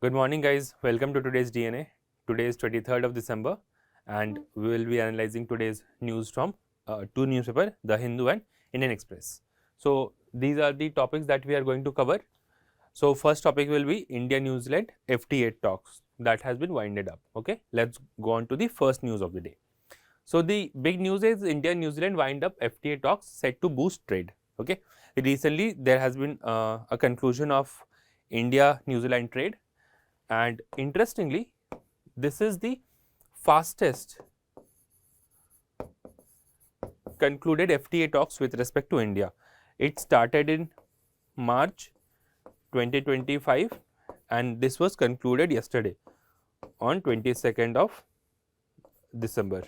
Good morning guys, welcome to today's DNA. Today is 23rd of December and we will be analyzing today's news from two newspapers, The Hindu and Indian Express. So these are the topics that we are going to cover. So first topic will be India-New Zealand FTA talks that has been winded up. Okay, let's go on to the first news of the day. So the big news is India-New Zealand wind up FTA talks set to boost trade. Okay, recently there has been a conclusion of India-New Zealand trade. And interestingly, this is the fastest concluded FTA talks with respect to India. It started in March 2025 and this was concluded yesterday on 22nd of December.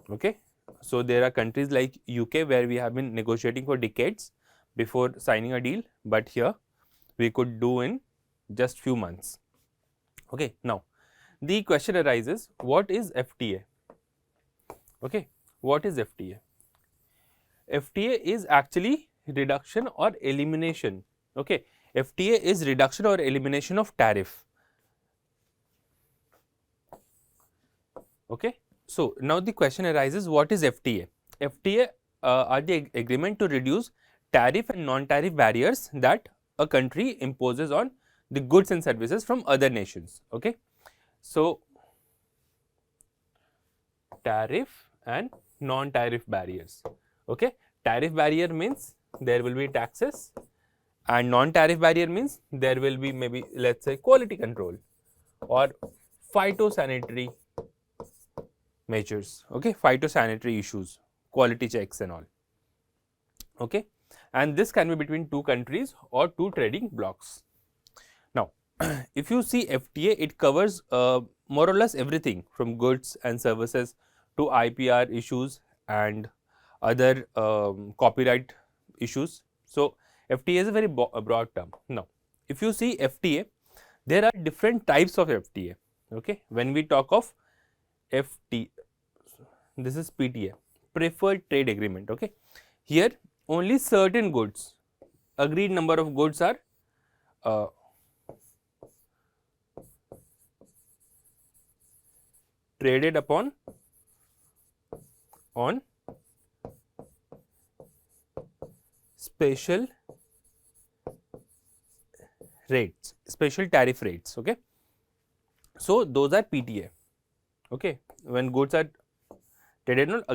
Okay. So there are countries like UK where we have been negotiating for decades before signing a deal, but here we could do in just few months. Okay, now the question arises, what is FTA? Okay, what is FTA? FTA is actually reduction or elimination. Okay, FTA is reduction or elimination of tariff. Okay, so now the question arises, what is FTA? FTA are the agreement to reduce tariff and non-tariff barriers that a country imposes on the goods and services from other nations. Okay. So, tariff and non-tariff barriers. Okay. Tariff barrier means there will be taxes and non-tariff barrier means there will be maybe let us say quality control or phytosanitary measures. Okay. Phytosanitary issues, quality checks and all. Okay. And this can be between two countries or two trading blocks. Now, if you see FTA, it covers more or less everything from goods and services to IPR issues and other copyright issues. So, FTA is a very broad term. Now, if you see FTA, there are different types of FTA. Okay, when we talk of FTA, this is PTA, Preferred Trade Agreement. Okay, here only certain goods, agreed number of goods are traded upon on special rates, special tariff rates. Okay. So, those are PTA. Okay. When goods are traded on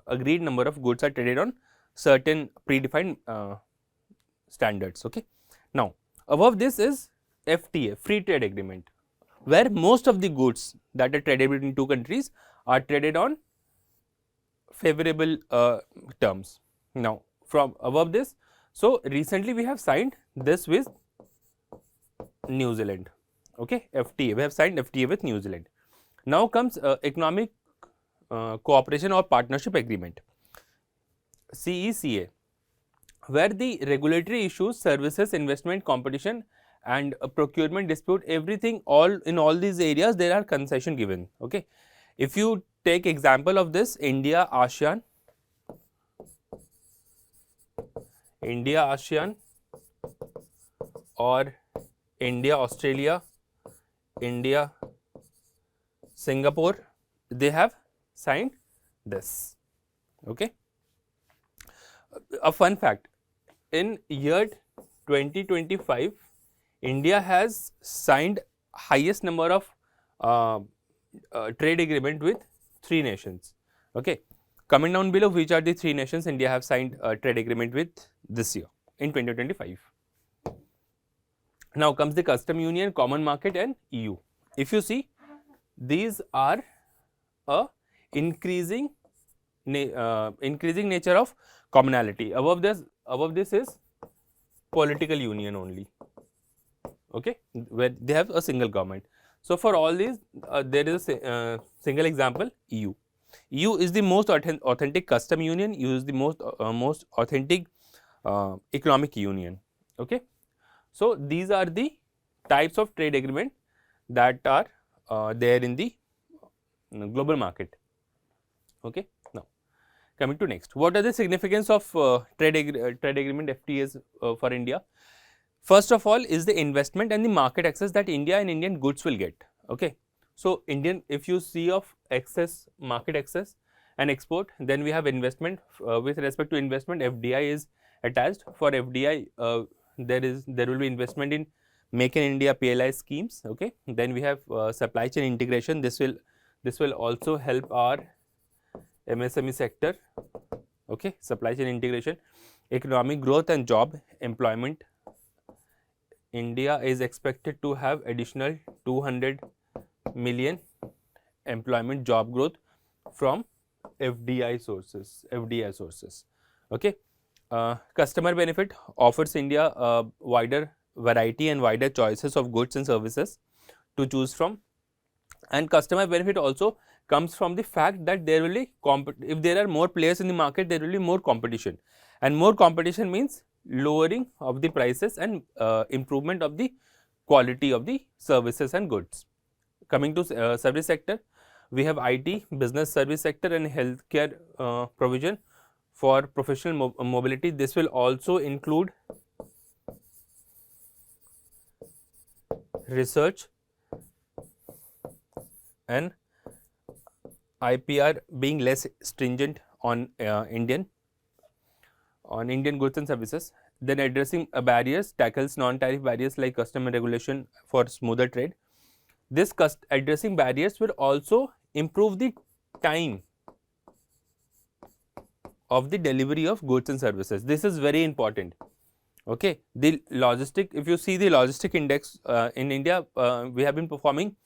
agreed number of goods are traded on certain predefined standards. Okay. Now, above this is FTA, Free Trade Agreement, where most of the goods that are traded between two countries are traded on favorable terms. Now, from above this, so recently we have signed this with New Zealand. Okay, FTA, we have signed FTA with New Zealand. Now comes Economic Cooperation or Partnership Agreement, CECA, where the regulatory issues, services, investment, competition and procurement dispute, everything all in all these areas there are concession given. Okay. If you take example of this India ASEAN or India Australia, India Singapore, they have signed this. Okay. A fun fact, in year 2025 India has signed highest number of trade agreement with 3 nations. Okay. Coming down below, which are the 3 nations India have signed a trade agreement with this year in 2025. Now comes the Custom Union, Common Market and EU. If you see, these are a increasing nature of commonality. Above this is political union only. Okay, where they have a single government. So, for all these there is a single example EU. EU is the most authentic custom union, EU is the most authentic economic union. Okay. So, these are the types of trade agreement that are there in the global market. Okay. Now, coming to next, what are the significance of trade agreement FTAs for India? First of all is the investment and the market access that India and Indian goods will get. Okay. So, if you see of access, market access and export, then we have investment. With respect to investment, FDI is attached. For FDI, there will be investment in Make in India PLI schemes. Okay. Then we have supply chain integration. This will also help our MSME sector. Okay. Supply chain integration, economic growth and job employment. India is expected to have additional 200 million employment job growth from FDI sources. Okay. Customer benefit offers India a wider variety and wider choices of goods and services to choose from, and customer benefit also comes from the fact that there will be if there are more players in the market, there will be more competition, and more competition means lowering of the prices and improvement of the quality of the services and goods. Coming to service sector, we have IT, business service sector and healthcare provision for professional mobility. This will also include research and IPR being less stringent on Indian goods and services. Then addressing barriers, tackles non-tariff barriers like custom and regulation for smoother trade. This addressing barriers will also improve the time of the delivery of goods and services. This is very important. Okay. The logistic, if you see the logistic index in India, we have been performing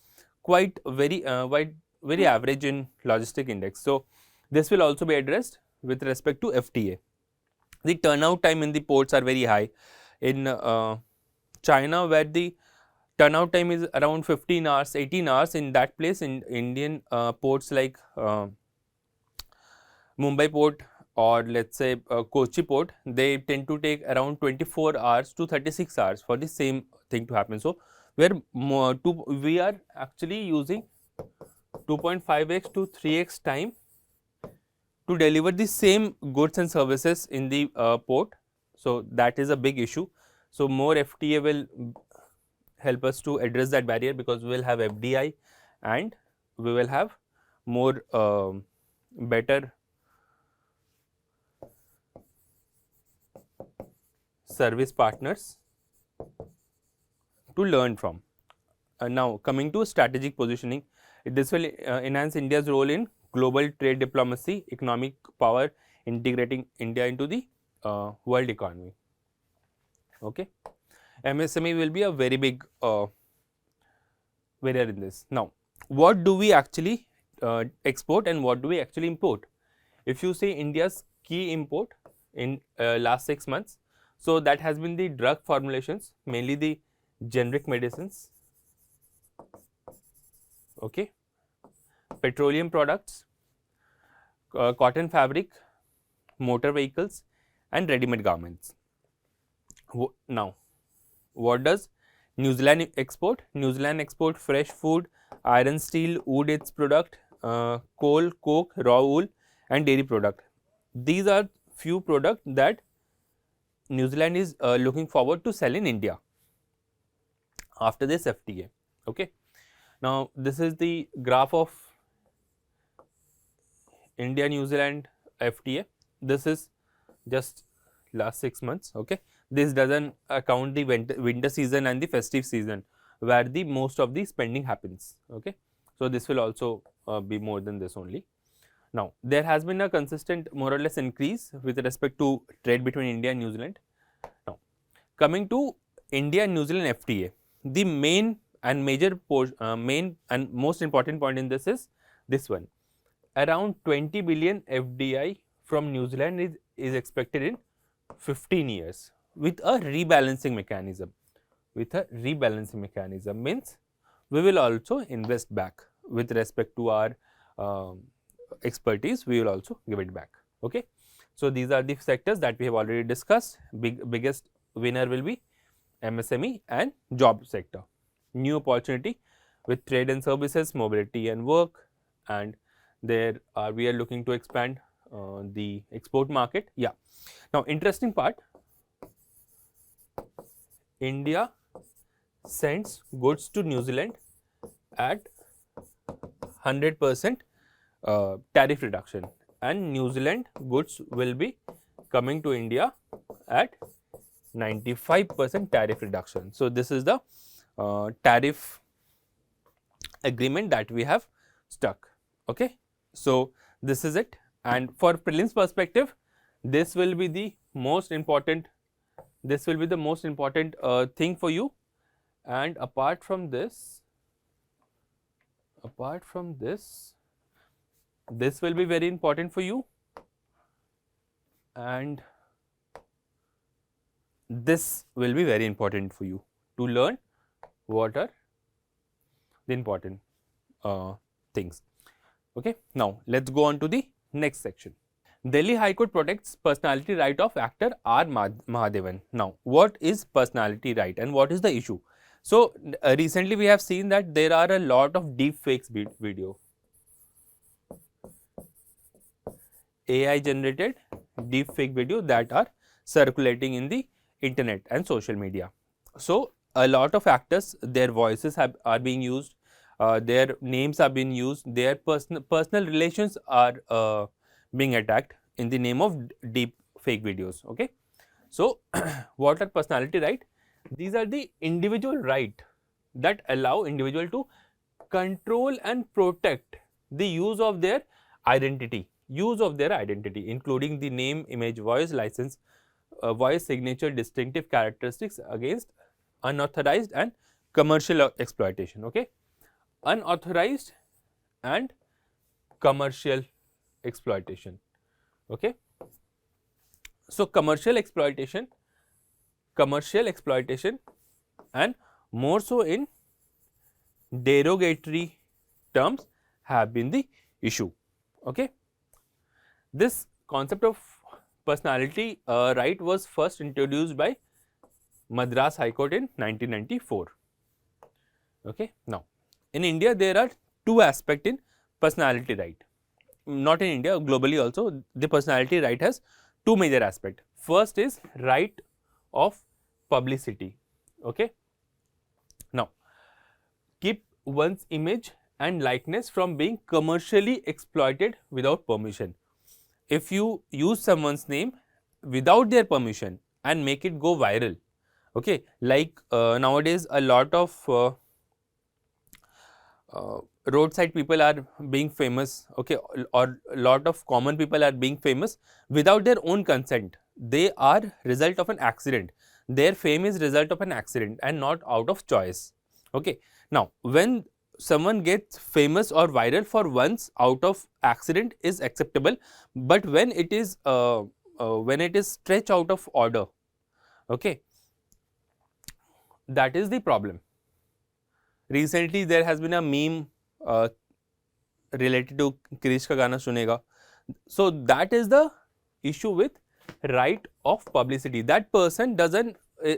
quite very average in logistic index. So, this will also be addressed with respect to FTA. The turnout time in the ports are very high. In China, where the turnout time is around 15 hours, 18 hours, in that place in Indian ports like Mumbai port or let us say Kochi port, they tend to take around 24 hours to 36 hours for the same thing to happen. So, we are actually using 2.5x to 3x time to deliver the same goods and services in the port. So, that is a big issue. So, more FTA will help us to address that barrier, because we will have FDI and we will have more better service partners to learn from. Now, coming to strategic positioning, this will enhance India's role in global trade diplomacy, economic power, integrating India into the world economy. Okay. MSME will be a very big winner in this. Now, what do we actually export and what do we actually import? If you see India's key import in last 6 months, so that has been the drug formulations, mainly the generic medicines, okay, petroleum products, cotton fabric, motor vehicles and ready-made garments. Now, what does New Zealand export? New Zealand export fresh food, iron, steel, wood, its product, coal, coke, raw wool and dairy product. These are few products that New Zealand is looking forward to sell in India after this FTA. Okay. Now, this is the graph of India New Zealand FTA. This is just last 6 months. Okay. This does not account the winter season and the festive season, where the most of the spending happens. Okay. So, this will also be more than this only. Now, there has been a consistent more or less increase with respect to trade between India and New Zealand. Now, coming to India and New Zealand FTA, the main and main and most important point in this is this one. Around 20 billion FDI from New Zealand is expected in 15 years with a rebalancing mechanism. With a rebalancing mechanism means we will also invest back with respect to our expertise, we will also give it back. Okay. So, these are the sectors that we have already discussed. Biggest winner will be MSME and job sector. New opportunity with trade and services, mobility and work, and there we are looking to expand the export market. Yeah. Now, interesting part, India sends goods to New Zealand at 100% tariff reduction, and New Zealand goods will be coming to India at 95% tariff reduction. So, this is the tariff agreement that we have stuck. Okay. So, this is it, and for prelims perspective, this will be the most important thing for you. And apart from this, this will be very important for you, and this will be very important for you to learn what are the important things. Okay. Now, let us go on to the next section. Delhi High Court protects personality right of actor R. Madhavan. Now, what is personality right and what is the issue? So, recently we have seen that there are a lot of deep fakes video, AI generated deep fake video that are circulating in the internet and social media. So, a lot of actors, their voices are being used, their names are being used, their personal relations are being attacked in the name of deep fake videos. Okay. So, what are personality right? These are the individual right that allow individual to control and protect the use of their identity, including the name, image, voice, license, voice, signature, distinctive characteristics against unauthorized and commercial exploitation. Okay. Unauthorized and commercial exploitation. Okay. So, commercial exploitation and more so in derogatory terms have been the issue. Okay. This concept of personality right was first introduced by Madras High Court in 1994. Okay. Now, in India there are two aspects in personality right. Not in India, globally also the personality right has two major aspects. First is right of publicity. Okay. Now, keep one's image and likeness from being commercially exploited without permission. If you use someone's name without their permission and make it go viral, okay, like nowadays a lot of roadside people are being famous, okay, or a lot of common people are being famous without their own consent. They are result of an accident. Their fame is result of an accident and not out of choice. Okay. Now, when someone gets famous or viral for once out of accident is acceptable, but when it is stretched out of order, okay, that is the problem. Recently there has been a meme related to Krish ka gana sunega. So, that is the issue with right of publicity. That person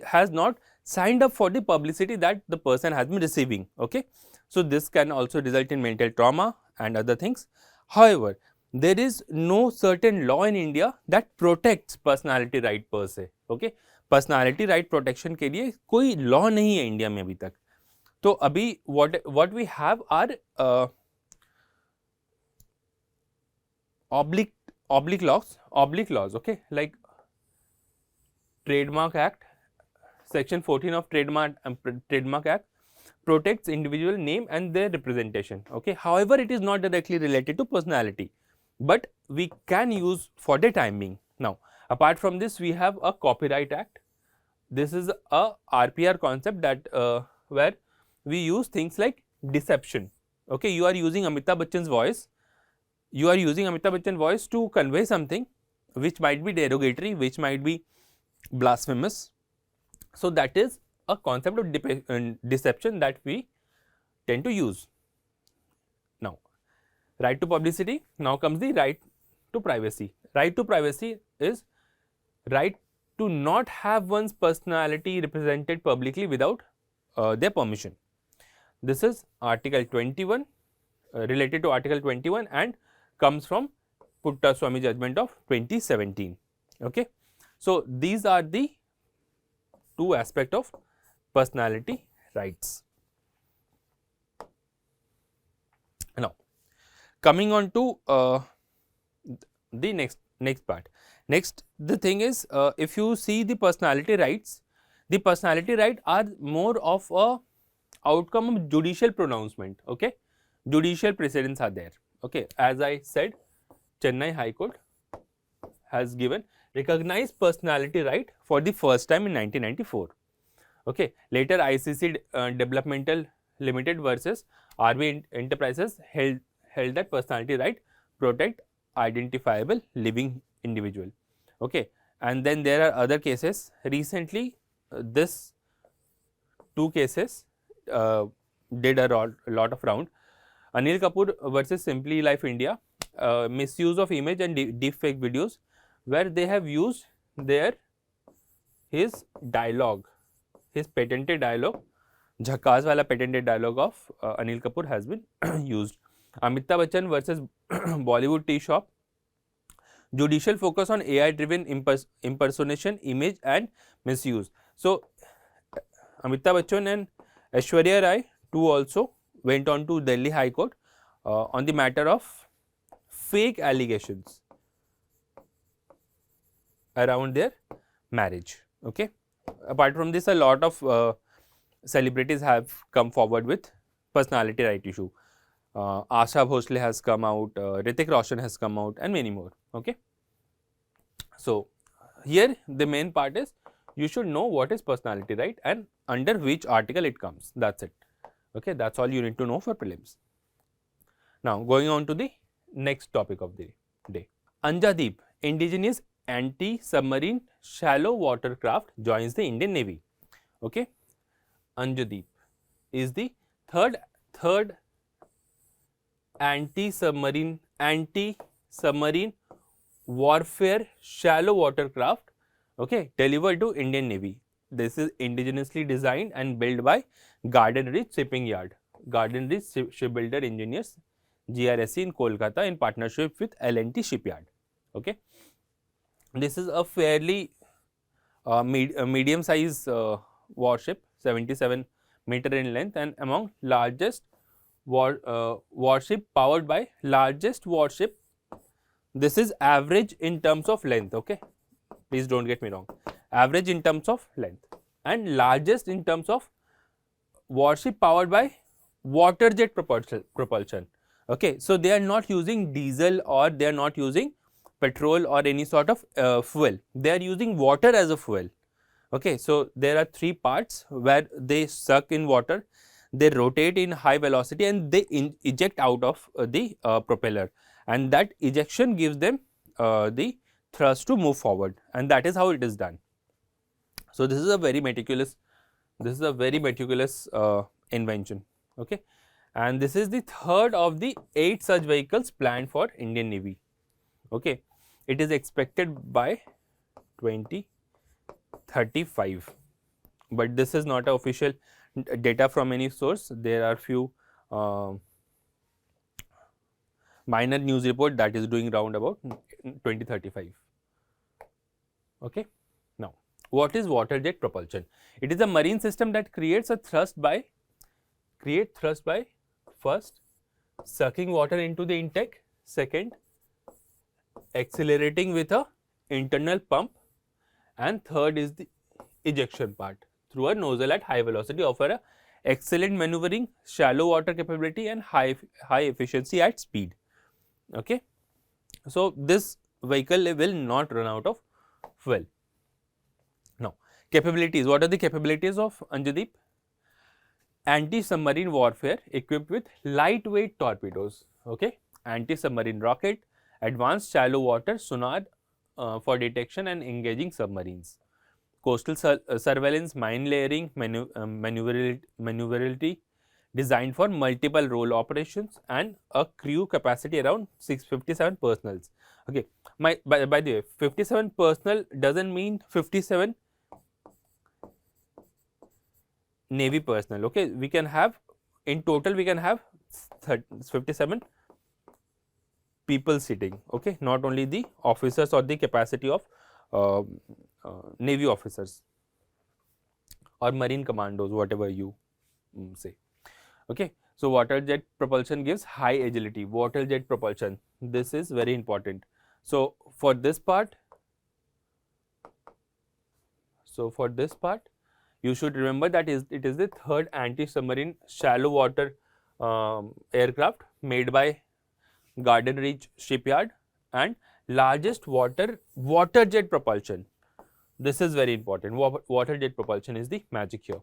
has not signed up for the publicity that the person has been receiving. Okay. So, this can also result in mental trauma and other things. However, there is no certain law in India that protects personality right per se. Okay. Personality right protection के लिए कोई law नहीं है India में अभी तक. तो अभी what we have are oblique laws, okay, like Trademark Act, Section 14 of Trademark Act protects individual name and their representation. Okay. However, it is not directly related to personality, but we can use for the time being. Now, apart from this, we have a Copyright Act. This is a RPR concept that where we use things like deception. Okay. You are using Amitabh Bachchan's voice. You are using Amitabh Bachchan's voice to convey something which might be derogatory, which might be blasphemous. So, that is a concept of deception that we tend to use. Now, right to publicity. Now comes the right to privacy. Right to privacy is right to not have one's personality represented publicly without their permission. This is Article 21, related to Article 21 and comes from Puttaswamy judgment of 2017. Okay. So, these are the two aspects of personality rights. Now, coming on to the next part. Next, the thing is, if you see the personality rights are more of a outcome of judicial pronouncement. Okay, judicial precedents are there. Okay, as I said, Chennai High Court has given recognized personality right for the first time in 1994. Okay, later ICC Developmental Limited versus RB Enterprises held that personality right protect identifiable living individual. Okay, and then there are other cases. Recently, this two cases did a lot of round. Anil Kapoor versus Simply Life India, misuse of image and deepfake videos, where they have used his dialogue, his patented dialogue, Jhakaas wala patented dialogue of Anil Kapoor has been used. Amitabh Bachchan versus Bollywood Tea Shop, judicial focus on AI driven impersonation, image and misuse. So, Amitabh Bachchan and Aishwarya Rai too also went on to Delhi High Court on the matter of fake allegations around their marriage. Okay. Apart from this, a lot of celebrities have come forward with personality right issue. Asha Bhosle has come out, Hrithik Roshan has come out, and many more. Okay. So, here the main part is you should know what is personality right and under which article it comes. That's it. Okay, that's all you need to know for prelims. Now, going on to the next topic of the day. Anjadip, indigenous anti-submarine shallow water craft, joins the Indian Navy. Okay, Anjadip is the third anti-submarine warfare shallow water craft, okay, delivered to Indian Navy. This is indigenously designed and built by Garden Ridge Shipping Yard, Garden Ridge Shipbuilder Engineers, GRSC in Kolkata in partnership with L&T Shipyard. Okay, this is a fairly medium size warship, 77-meter in length, and among largest warship powered by largest warship. This is average in terms of length. Okay, please don't get me wrong. Average in terms of length and largest in terms of warship powered by water jet propulsion. Okay, so they are not using diesel or they are not using petrol or any sort of fuel. They are using water as a fuel. Okay, so there are three parts where they suck in water, they rotate in high velocity and they eject out of the propeller, and that ejection gives them the thrust to move forward, and that is how it is done. So, this is a very meticulous invention. Okay, and this is the third of the 8 such vehicles planned for Indian Navy. Okay, it is expected by 2035, but this is not official data from any source. There are few minor news report that is doing round about 2035. Okay. Now, what is water jet propulsion? It is a marine system that creates thrust by first sucking water into the intake, second accelerating with a internal pump, and third is the ejection part through a nozzle at high velocity, offer a excellent maneuvering, shallow water capability and high efficiency at speed. Okay. So, this vehicle will not run out of fuel. Now, capabilities. What are the capabilities of Anjadip? Anti-submarine warfare equipped with lightweight torpedoes, okay, anti-submarine rocket, advanced shallow water sonar for detection and engaging submarines, coastal surveillance, mine layering, maneuverability, designed for multiple role operations, and a crew capacity around 657 personnels. Okay, by the way, 57 personnel doesn't mean 57 Navy personnel. Okay, we can have in total we can have 57 people sitting. Okay, not only the officers or the capacity of Navy officers. or marine commandos, whatever you say. Okay, so water jet propulsion gives high agility. Water jet propulsion, this is very important. So for this part, you should remember that it is the third anti-submarine shallow water aircraft made by Garden Reach Shipyard, and largest water jet propulsion. This is very important. Water jet propulsion is the magic here.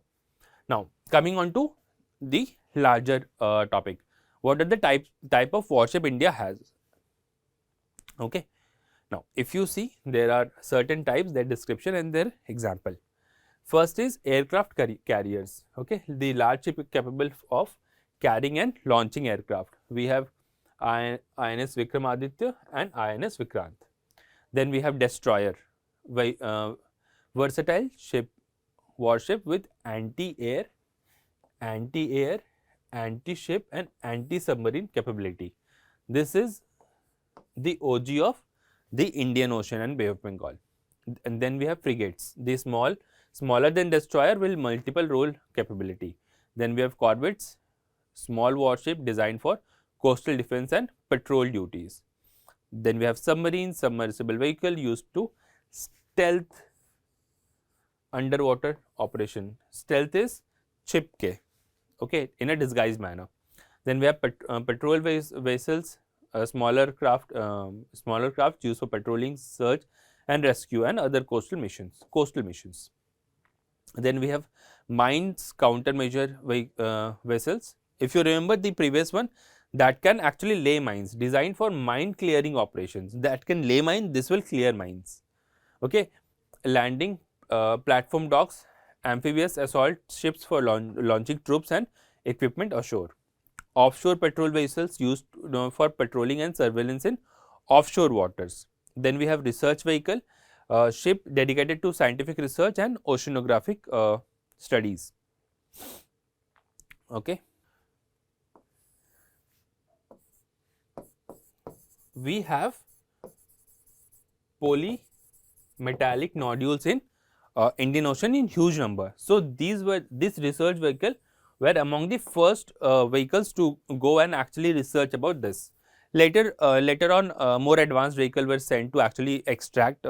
Now coming on to the larger topic. What are the type of warship India has? Okay. Now if you see, there are certain types, their description and their example. First is aircraft carriers. Okay, the large ship capable of carrying and launching aircraft. We have INS Vikramaditya and INS Vikrant. Then we have destroyer, versatile warship with anti-air, anti-ship and anti-submarine capability. This is the OG of the Indian Ocean and Bay of Bengal. And then we have frigates, the smaller than destroyer with multiple role capability. Then we have corvettes, small warship designed for coastal defense and patrol duties. Then we have submarines, submersible vehicle used to stealth underwater operation. Stealth is chipke, okay, in a disguised manner. Then we have patrol vessels, smaller craft used for patrolling, search and rescue and other coastal missions. Then we have mines countermeasure vessels. If you remember the previous one, that can actually lay mines, designed for mine clearing operations. That can lay mine, this will clear mines. Okay, landing platform docks, amphibious assault ships for launching troops and equipment ashore. Offshore patrol vessels used for patrolling and surveillance in offshore waters. Then we have research vehicle, ship dedicated to scientific research and oceanographic studies. Okay. We have polymetallic nodules in Indian Ocean in huge number. So this research vehicle were among the first vehicles to go and actually research about this. Later on, more advanced vehicles were sent to actually extract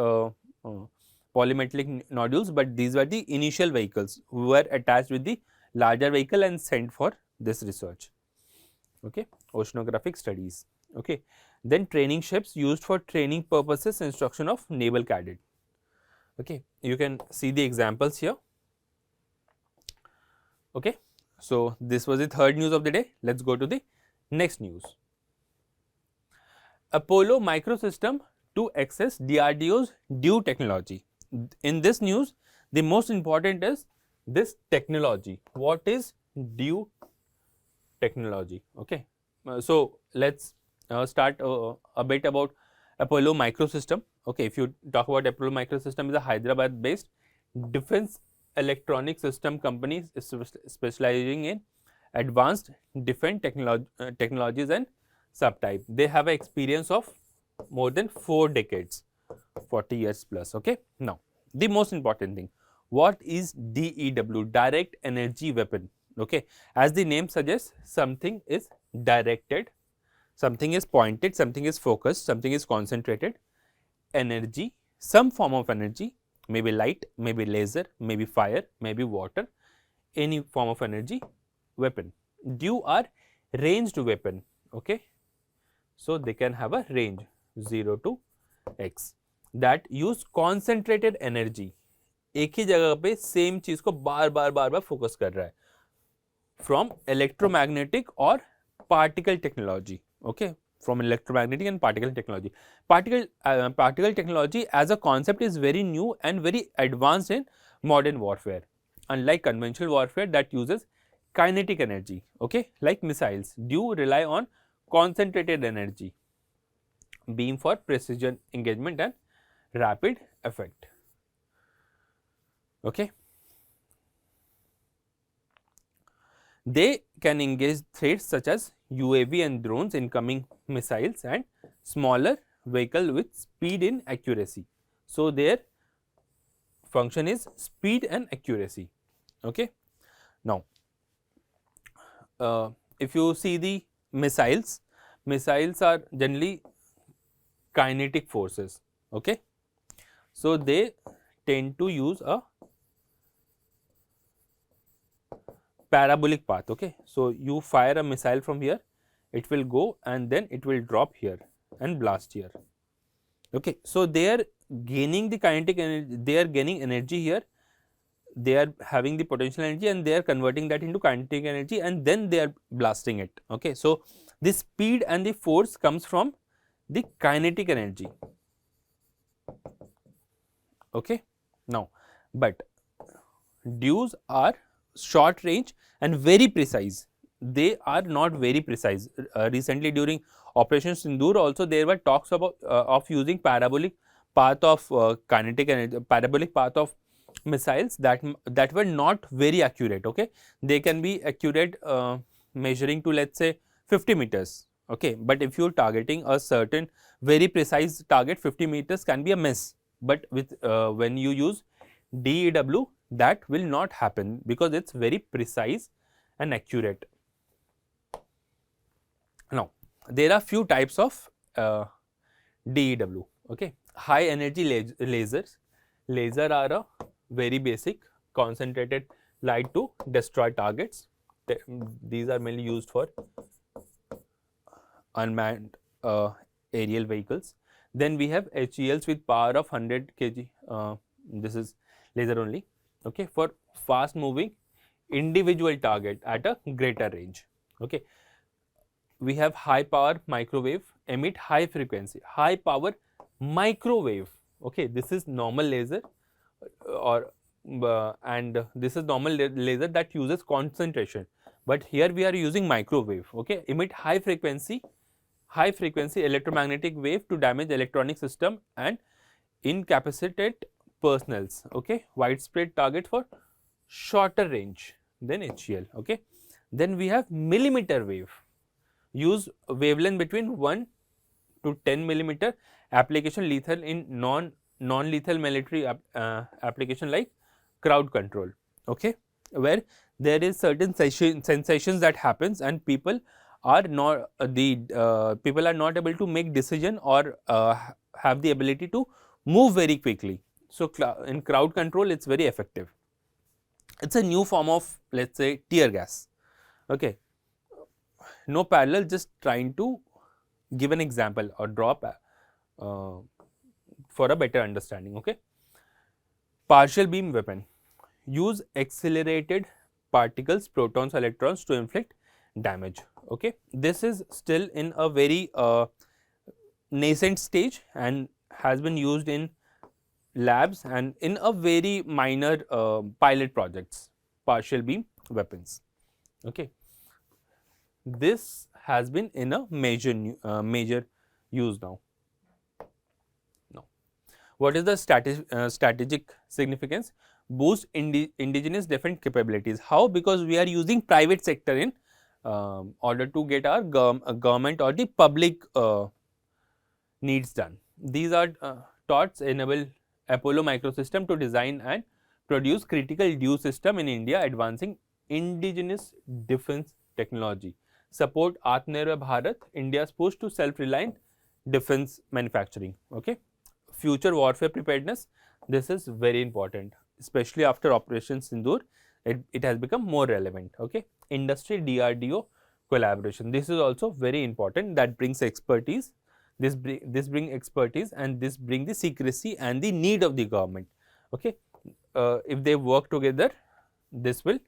polymetallic nodules, but these were the initial vehicles who were attached with the larger vehicle and sent for this research. Okay, oceanographic studies. Okay, then training ships used for training purposes, instruction of naval cadet. Okay, you can see the examples here. Okay, so this was the third news of the day. Let's go to the next news. Apollo microsystem to access DRDO's DEW technology. In this news, the most important is this technology. What is DEW technology? Okay, so let's start a bit about Apollo microsystem. Okay, if you talk about Apollo microsystem, is a Hyderabad based defense electronic system company specializing in advanced defense technologies and subtype. They have an experience of more than 4 decades, 40 years plus. Okay, now the most important thing, what is DEW, direct energy weapon? Okay, as the name suggests, something is directed, something is pointed, something is focused, something is concentrated. Energy, some form of energy, maybe light, maybe laser, maybe fire, maybe water, any form of energy weapon. DEW are ranged weapon. Okay, so they can have a range 0 to x that use concentrated energy. एक ही जगह पे same चीज को बार बार focus कर रहा है, from electromagnetic or particle technology. Okay, from electromagnetic and particle technology. Particle technology as a concept is very new and very advanced in modern warfare, unlike conventional warfare that uses kinetic energy. Okay, like missiles, DEW rely on concentrated energy beam for precision engagement and rapid effect. Okay, they can engage threats such as UAV and drones, incoming missiles and smaller vehicle with speed and accuracy. So their function is speed and accuracy. Okay. Now, if you see the missiles, missiles are generally kinetic forces. Okay. So, they tend to use a parabolic path. Okay. So, you fire a missile from here, it will go and then it will drop here and blast here. Okay. So, they are gaining the kinetic energy, they are gaining energy here, they are having the potential energy and they are converting that into kinetic energy and then they are blasting it. Okay. So, the speed and the force comes from the kinetic energy. Okay. Now, but DEWs are short range and very precise. They are not very precise. Recently, during Operation Sindoor, also there were talks about of using parabolic path of kinetic energy, parabolic path of missiles that were not very accurate. Okay, they can be accurate measuring to, let's say, 50 meters. Okay, but if you are targeting a certain very precise target, 50 meters can be a miss. But with when you use DEW, that will not happen because it is very precise and accurate. Now, there are few types of DEW. Okay, high energy lasers. Laser are a very basic concentrated light to destroy targets. These are mainly used for unmanned aerial vehicles. Then we have HELs with power of 100 kg. This is laser only. Okay, for fast moving individual target at a greater range. Okay, we have high power microwave, emit high frequency, high power microwave. Okay, this is normal laser or and this is normal laser that uses concentration, but here we are using microwave. Okay, emit high frequency electromagnetic wave to damage electronic system and incapacitate personals. Okay, widespread target for shorter range than HEL. Okay, then we have millimeter wave, use wavelength between 1 to 10 millimeter, application lethal in non-lethal military application like crowd control. Okay, where there is certain sensations that happens and people are not people are not able to make decision or have the ability to move very quickly. So, in crowd control it is very effective. It is a new form of, let's say, tear gas. Okay, no parallel, just trying to give an example or drop for a better understanding. Okay, partial beam weapon, use accelerated particles, protons, electrons to inflict damage. Okay, this is still in a very nascent stage and has been used in labs and in a very minor pilot projects, partial beam weapons. Okay, this has been in a major use now. What is the strategic significance? Boost indigenous defense capabilities. How? Because we are using private sector in order to get our government or the public needs done. These are thoughts enable Apollo microsystem to design and produce critical DEW system in India, advancing indigenous defense technology. Support Atmanirbhar Bharat, India's push to self-reliant defense manufacturing. Okay, future warfare preparedness. This is very important, especially after Operation Sindoor. It has become more relevant. Okay, industry DRDO collaboration. This is also very important. That brings expertise. This bring expertise and this bring the secrecy and the need of the government. Okay, if they work together, this will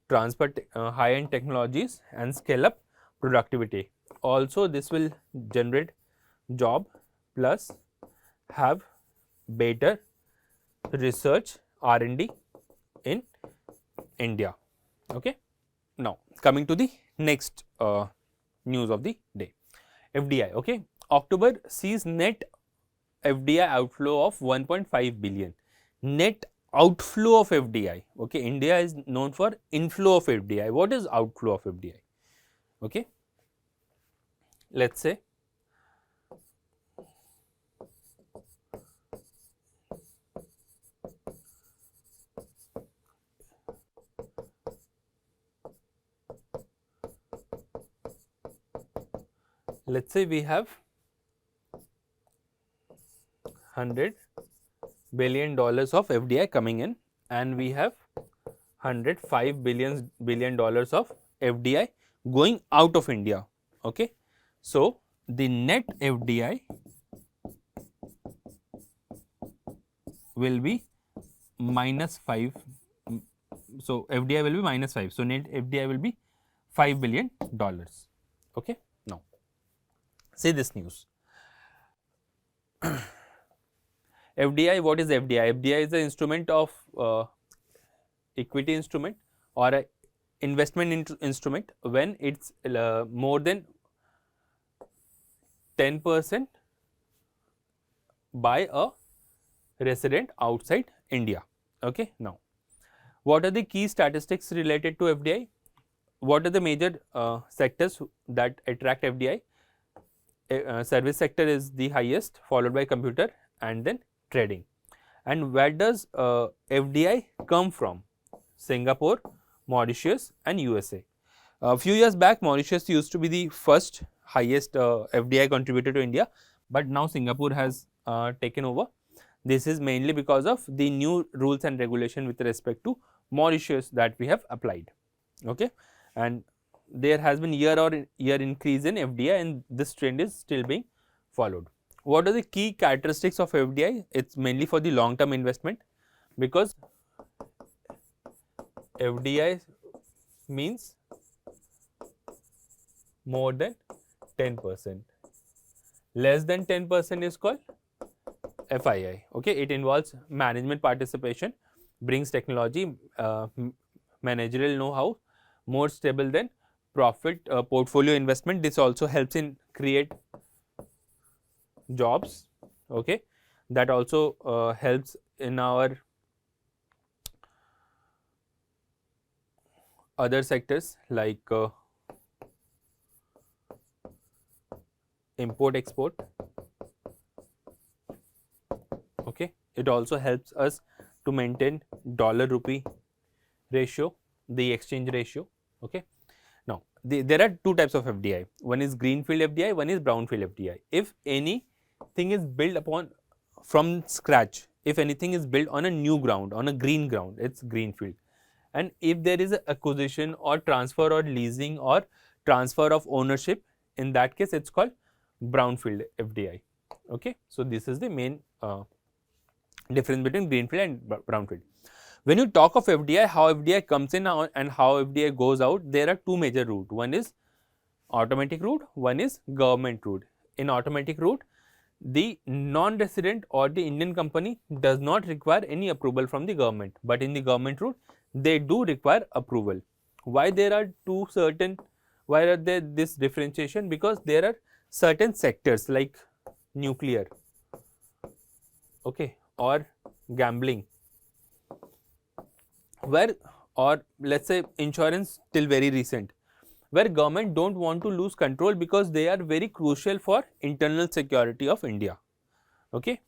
transfer high-end technologies and scale up productivity. Also, this will generate job plus have better research R&D in India. Okay. Now, coming to the next news of the day, FDI. Okay, October sees net FDI outflow of 1.5 billion. Net outflow of FDI. Okay, India is known for inflow of FDI. What is outflow of FDI? Okay, let's say let's say we have $100 billion of FDI coming in, and we have $105 billion of FDI going out of India. Okay, so the net FDI will be -5. So FDI will be -5. So net FDI will be $5 billion. Okay, now say this news. FDI, what is FDI? FDI is an instrument of equity instrument or a investment instrument when it's more than 10% by a resident outside India. Okay, now what are the key statistics related to FDI? What are the major sectors that attract FDI? Service sector is the highest, followed by computer and then trading. And where does FDI come from? Singapore, Mauritius and USA. A few years back, Mauritius used to be the first highest FDI contributor to India, but now Singapore has taken over. This is mainly because of the new rules and regulation with respect to Mauritius that we have applied. Okay, and there has been year increase in FDI, and this trend is still being followed. What are the key characteristics of FDI? It's mainly for the long term investment, because FDI means more than 10%. Less than 10% is called FII. Okay, it involves management participation, brings technology, managerial know-how, more stable than profit portfolio investment. This also helps in create jobs. Okay, that also helps in our other sectors like import export. Okay, it also helps us to maintain dollar rupee ratio, the exchange ratio. Okay, now there are two types of FDI. One is greenfield FDI, one is brownfield FDI. If anything is built upon from scratch, if anything is built on a new ground, on a green ground, it's greenfield. And if there is a acquisition or transfer or leasing or transfer of ownership, in that case it's called brownfield FDI. Okay, so this is the main difference between greenfield and brownfield. When you talk of FDI, how FDI comes in and how FDI goes out, there are two major routes. One is automatic route, one is government route. In automatic route, the non-resident or the Indian company does not require any approval from the government, but in the government route, they do require approval. Why there are why are there this differentiation? Because there are certain sectors like nuclear, okay, or gambling, where, or let's say insurance till very recent, where government don't want to lose control because they are very crucial for internal security of India. Okay,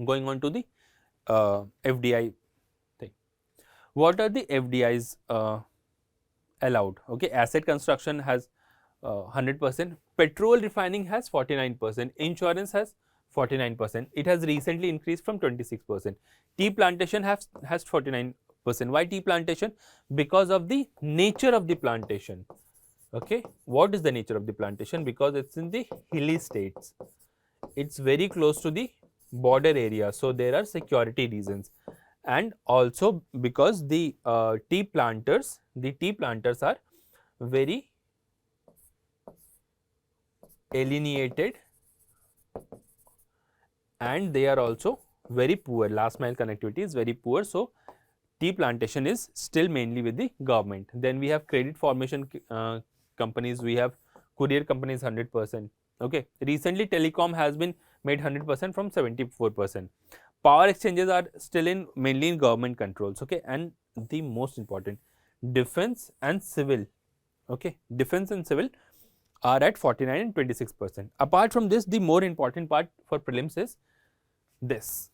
going on to the FDI thing. What are the FDIs allowed? Okay, asset construction has 100%, petrol refining has 49%, insurance has 49%. It has recently increased from 26%. Tea plantation has 49%. Why tea plantation? Because of the nature of the plantation. Okay, what is the nature of the plantation? Because it's in the hilly states. It's very close to the border area, so there are security reasons, and also because the tea planters are very alienated and they are also very poor. Last mile connectivity is very poor, so tea plantation is still mainly with the government. Then we have credit formation companies, we have courier companies 100%. Okay, recently telecom has been made 100% from 74%. Power exchanges are still mainly in government controls. Okay, and the most important, defense and civil. Okay, defense and civil are at 49 and 26%. Apart from this, the more important part for prelims is this: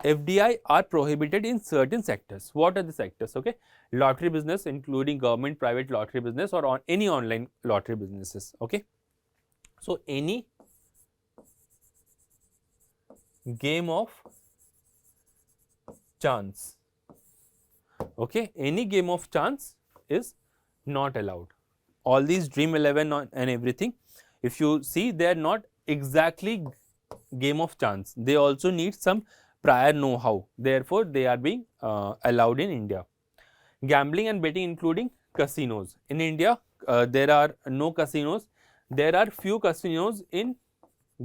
FDI are prohibited in certain sectors. What are the sectors? Okay, lottery business, including government, private lottery business, or any online lottery businesses. Okay, So, any game of chance, okay, any game of chance is not allowed. All these Dream 11 and everything, if you see, they are not exactly game of chance. They also need some prior know-how. Therefore, they are being allowed in India. Gambling and betting including casinos. In India, there are no casinos. There are few casinos in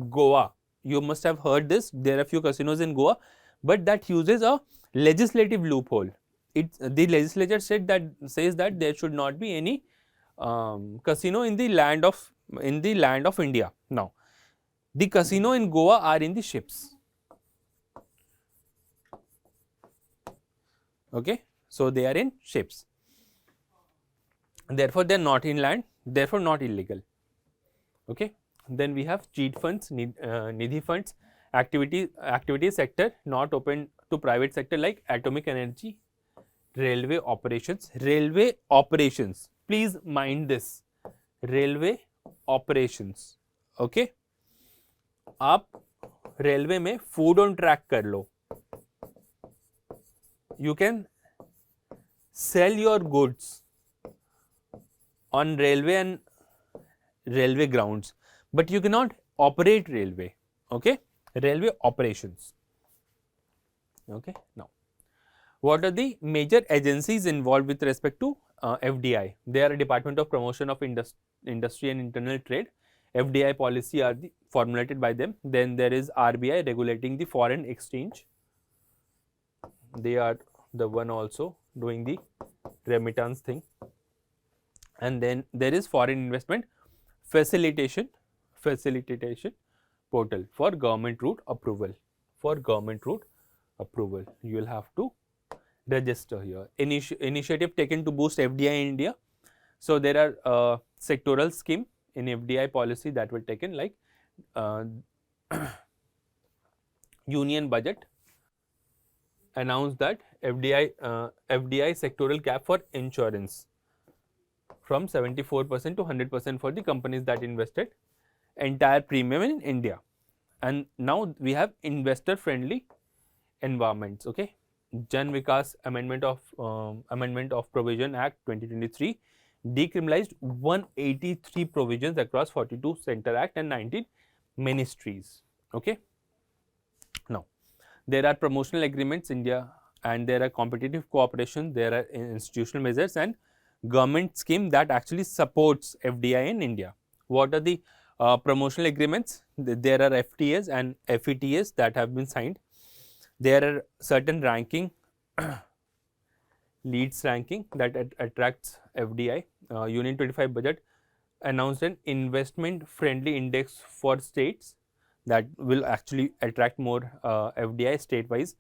Goa. You must have heard this. There are few casinos in Goa, but that uses a legislative loophole. The legislature says that there should not be any casino in the land of India. Now, the casino in Goa are in the ships. Okay, so they are in ships. Therefore, they are not inland. Therefore, not illegal. Okay. Then we have cheat funds, nidhi funds, activity sector not open to private sector like atomic energy, railway operations. Railway operations. Please mind this. Railway operations. Okay. आप railway में food on track कर लो. You can sell your goods on railway and railway grounds, but you cannot operate railway. Okay, railway operations. Okay, now what are the major agencies involved with respect to FDI? They are Department of Promotion of Industry and Internal Trade. FDI policy are formulated by them. Then there is RBI regulating the foreign exchange. They are the one also doing the remittance thing. And then there is foreign investment facilitation portal for government route approval. For government route approval, you will have to register here. Initiative taken to boost FDI in India. So there are sectoral scheme in FDI policy that were taken, like union budget announced that FDI sectoral cap for insurance from 74% to 100% for the companies that invested entire premium in India. And now we have investor friendly environments. Okay, Jan Vikas Amendment of Provision Act 2023 decriminalized 183 provisions across 42 Center Act and 19 ministries. Okay, now there are promotional agreements India, and there are competitive cooperation, there are institutional measures and government scheme that actually supports FDI in India. What are the promotional agreements? There are FTAs and FETAs that have been signed. There are certain ranking, leads ranking that attracts FDI. Union 25 budget announced an investment friendly index for states that will actually attract more FDI state wise.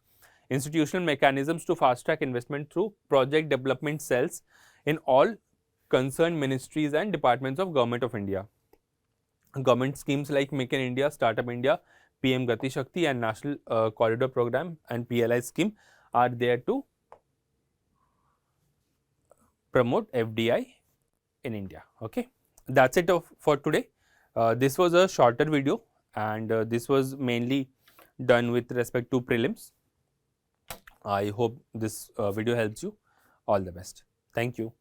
Institutional mechanisms to fast track investment through project development cells in all concerned ministries and departments of Government of India. Government schemes like Make in India, Startup India, PM Gati Shakti and National Corridor Program and PLI scheme are there to promote FDI in India. Okay, that's it for today. This was a shorter video, and this was mainly done with respect to prelims. I hope this video helps you. All the best. Thank you.